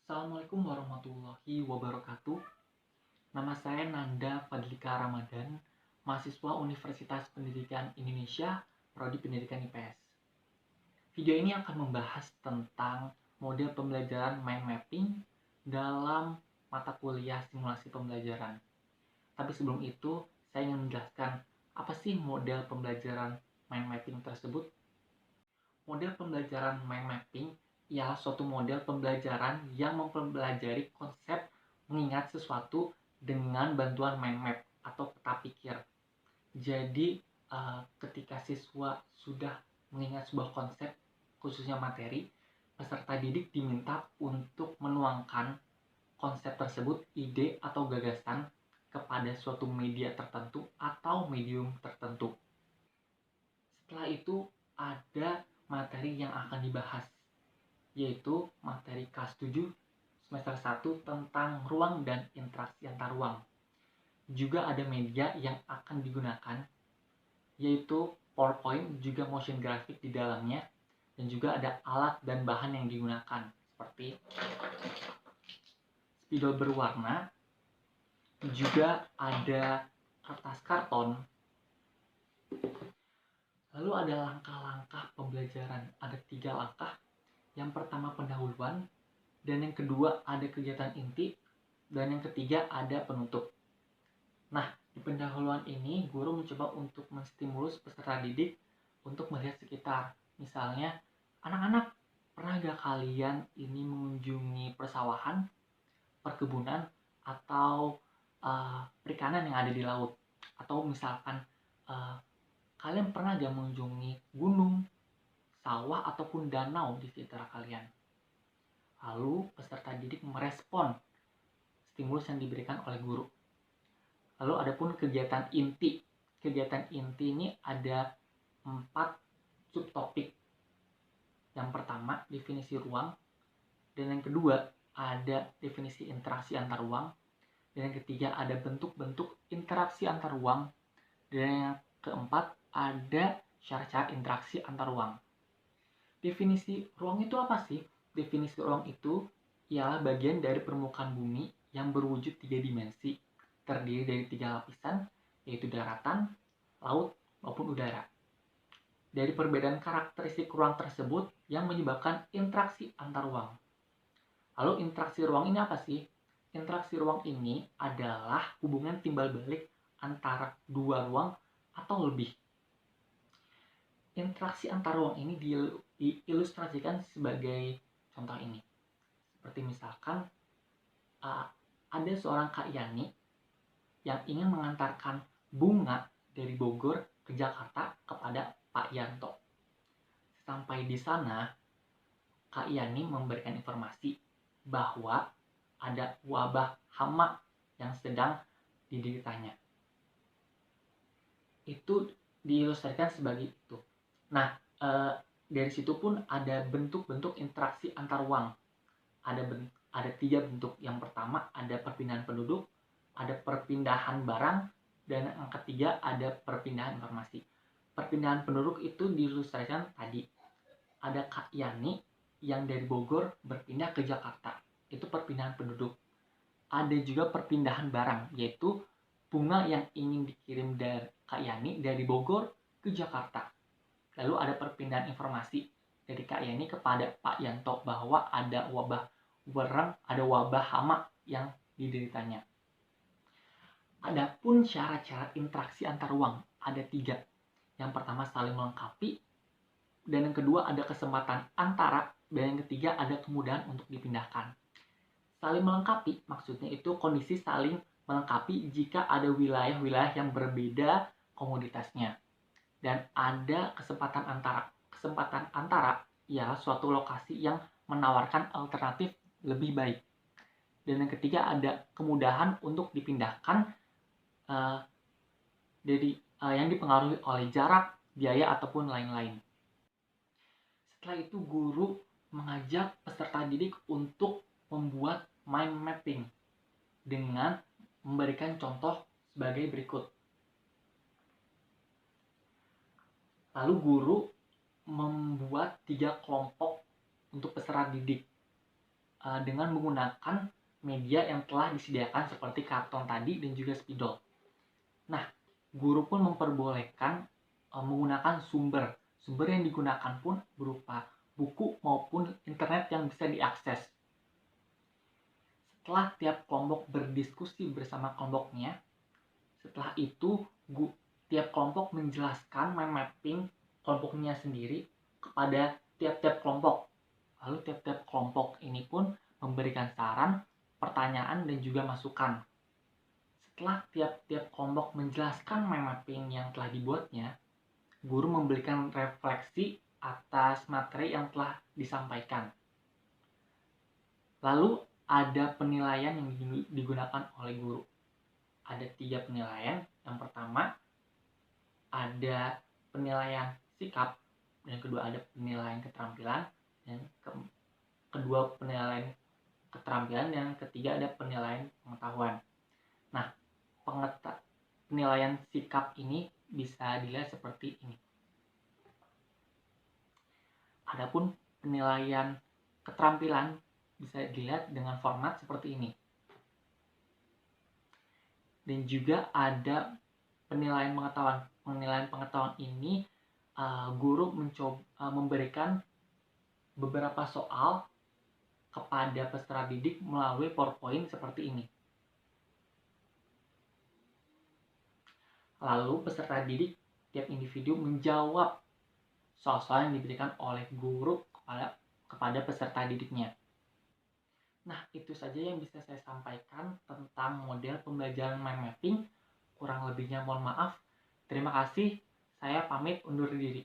Assalamualaikum warahmatullahi wabarakatuh. Nama saya Nanda Fadlika Ramadan, mahasiswa Universitas Pendidikan Indonesia, Prodi Pendidikan IPS. Video ini akan membahas tentang model pembelajaran mind mapping dalam mata kuliah simulasi pembelajaran. Tapi sebelum itu, saya ingin menjelaskan apa sih model pembelajaran mind mapping tersebut. Model pembelajaran mind mapping ialah suatu model pembelajaran yang mempelajari konsep mengingat sesuatu dengan bantuan mind map atau peta pikir. Jadi ketika siswa sudah mengingat sebuah konsep, khususnya materi, peserta didik diminta untuk menuangkan konsep tersebut, ide atau gagasan kepada suatu media tertentu atau medium tertentu. Setelah itu ada materi yang akan dibahas, yaitu materi kelas 7 semester 1 tentang ruang dan interaksi antar ruang. Juga ada media yang akan digunakan, yaitu PowerPoint, juga motion graphic di dalamnya, dan juga ada alat dan bahan yang digunakan, seperti spidol berwarna, juga ada kertas karton. Lalu ada langkah-langkah pembelajaran, ada 3 langkah. Yang pertama pendahuluan, dan yang kedua ada kegiatan inti, dan yang ketiga ada penutup. Nah, di pendahuluan ini guru mencoba untuk menstimulus peserta didik untuk melihat sekitar. Misalnya, anak-anak, pernah gak kalian ini mengunjungi persawahan, perkebunan, atau perikanan yang ada di laut? Atau misalkan kalian pernah gak mengunjungi gunung, sawah, ataupun danau di sekitar kalian? Lalu peserta didik merespon stimulus yang diberikan oleh guru. Lalu ada pun kegiatan inti. Kegiatan inti ini ada 4 subtopik. Yang pertama, definisi ruang. Dan yang kedua, ada definisi interaksi antar ruang. Dan yang ketiga, ada bentuk-bentuk interaksi antar ruang. Dan yang keempat, ada syarat-syarat interaksi antar ruang. Definisi ruang itu apa sih? Definisi ruang itu ialah bagian dari permukaan bumi yang berwujud 3 dimensi, terdiri dari 3 lapisan, yaitu daratan, laut, maupun udara. Dari perbedaan karakteristik ruang tersebut yang menyebabkan interaksi antar ruang. Lalu interaksi ruang ini apa sih? Interaksi ruang ini adalah hubungan timbal balik antara 2 ruang atau lebih. Interaksi antar ruang ini diilustrasikan sebagai contoh ini. Seperti misalkan ada seorang Kak Yani yang ingin mengantarkan bunga dari Bogor ke Jakarta kepada Pak Yanto. Sampai di sana, Kak Yani memberikan informasi bahwa ada wabah hama yang sedang dideritanya. Itu diilustrasikan sebagai itu. Nah, dari situ pun ada bentuk-bentuk interaksi antar ruang. Ada 3 bentuk. Yang pertama ada perpindahan penduduk, ada perpindahan barang, dan yang ketiga ada perpindahan informasi. Perpindahan penduduk itu diilustrasikan tadi. Ada Kak Yani yang dari Bogor berpindah ke Jakarta. Itu perpindahan penduduk. Ada juga perpindahan barang, yaitu bunga yang ingin dikirim dari Kak Yani dari Bogor ke Jakarta. Lalu ada perpindahan informasi dari Kak Yani kepada Pak Yanto bahwa ada wabah wereng, ada wabah hama yang dideritanya. Adapun syarat-syarat interaksi antar ruang ada 3. Yang pertama saling melengkapi, dan yang kedua ada kesempatan antara, dan yang ketiga ada kemudahan untuk dipindahkan. Saling melengkapi maksudnya itu kondisi saling melengkapi jika ada wilayah-wilayah yang berbeda komoditasnya. Dan ada kesempatan antara. Kesempatan antara ialah suatu lokasi yang menawarkan alternatif lebih baik. Dan yang ketiga ada kemudahan untuk dipindahkan yang dipengaruhi oleh jarak, biaya, ataupun lain-lain. Setelah itu guru mengajak peserta didik untuk membuat mind mapping dengan memberikan contoh sebagai berikut. Lalu guru membuat 3 kelompok untuk peserta didik. dengan menggunakan media yang telah disediakan seperti karton tadi dan juga spidol. Nah, guru pun memperbolehkan menggunakan sumber. Sumber yang digunakan pun berupa buku maupun internet yang bisa diakses. Setelah tiap kelompok berdiskusi bersama kelompoknya, setelah itu tiap kelompok menjelaskan mind mapping kelompoknya sendiri kepada tiap-tiap kelompok. Lalu tiap-tiap kelompok ini pun memberikan saran, pertanyaan, dan juga masukan. Setelah tiap-tiap kelompok menjelaskan mind mapping yang telah dibuatnya, guru memberikan refleksi atas materi yang telah disampaikan. Lalu ada penilaian yang digunakan oleh guru. Ada 3 penilaian. Yang pertama, ada penilaian sikap, yang kedua ada penilaian keterampilan, dan kedua penilaian keterampilan, dan ketiga ada penilaian pengetahuan. Nah, penilaian sikap ini bisa dilihat seperti ini. Adapun penilaian keterampilan bisa dilihat dengan format seperti ini. Dan juga ada penilaian pengetahuan. Penilaian pengetahuan ini guru memberikan beberapa soal kepada peserta didik melalui PowerPoint seperti ini. Lalu peserta didik tiap individu menjawab soal-soal yang diberikan oleh guru kepada peserta didiknya. Nah, itu saja yang bisa saya sampaikan tentang model pembelajaran mind mapping. Kurang lebihnya mohon maaf. Terima kasih. Saya pamit undur diri.